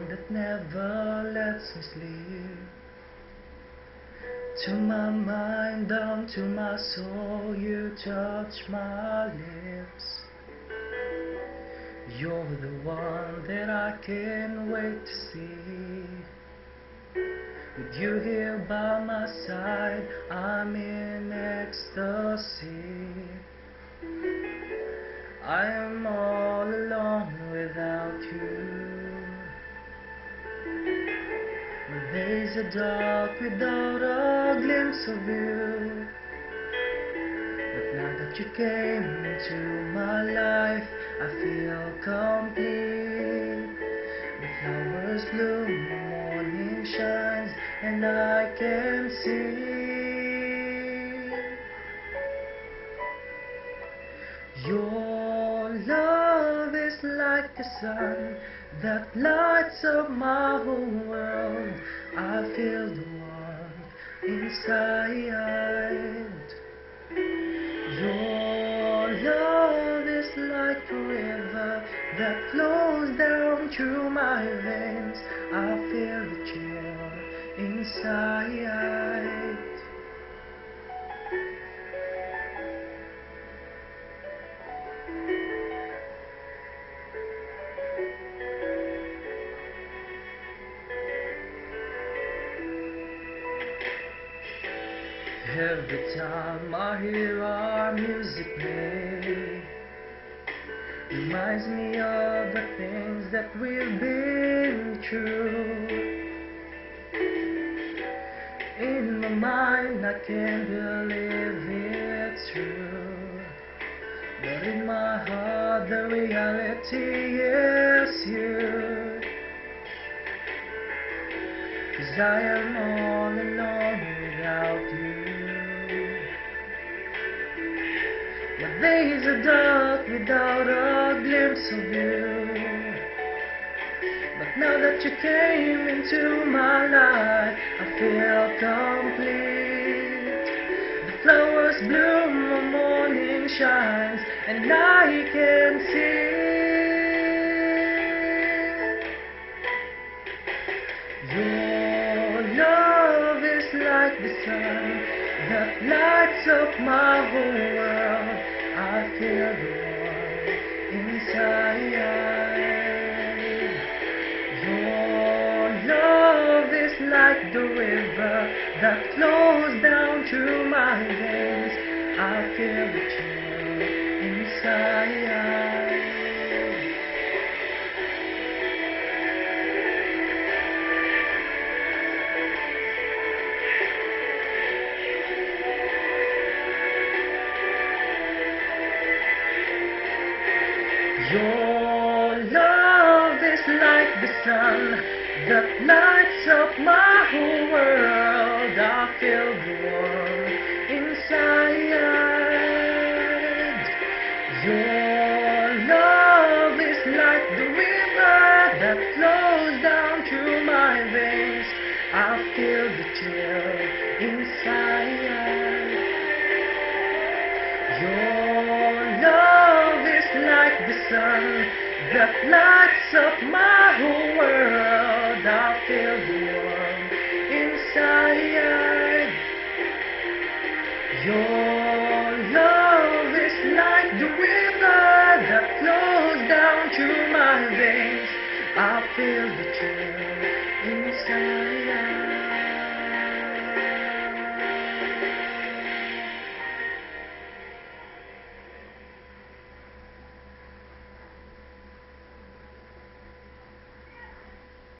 that never lets me sleep. To my mind, down to my soul, you touch my lips. You're the one that I can't wait to see. With you here by my side, I'm in ecstasy. I am all alone without you. My days are dark without a glimpse of you. But now that you came into my life, I feel complete. The flowers bloom, the morning shines, and I can see your love is like the sun that lights up my whole world. I feel the warmth inside. Your love is like a river that flows down through my veins. I feel the chill inside. Every time I hear our music play, reminds me of the things that we've been through. In my mind I can't believe it's true, but in my heart the reality is you. 'Cause I am all alone without you. My days are dark without a glimpse of you. But now that you came into my life, I feel complete. The flowers bloom, the morning shines, and I can see your love is like the sun that lights up my whole world. I feel the warmth inside. Your love is like the river that flows down through my veins. I feel the chill inside. Your love is like the sun that lights up my whole world. I feel the warmth inside. Your love is like the river that flows down through my veins. I feel the chill inside. Your love is like the sun that lights up my whole world. I feel the warmth inside. Your love is like the river that flows down through my veins. I feel the chill inside.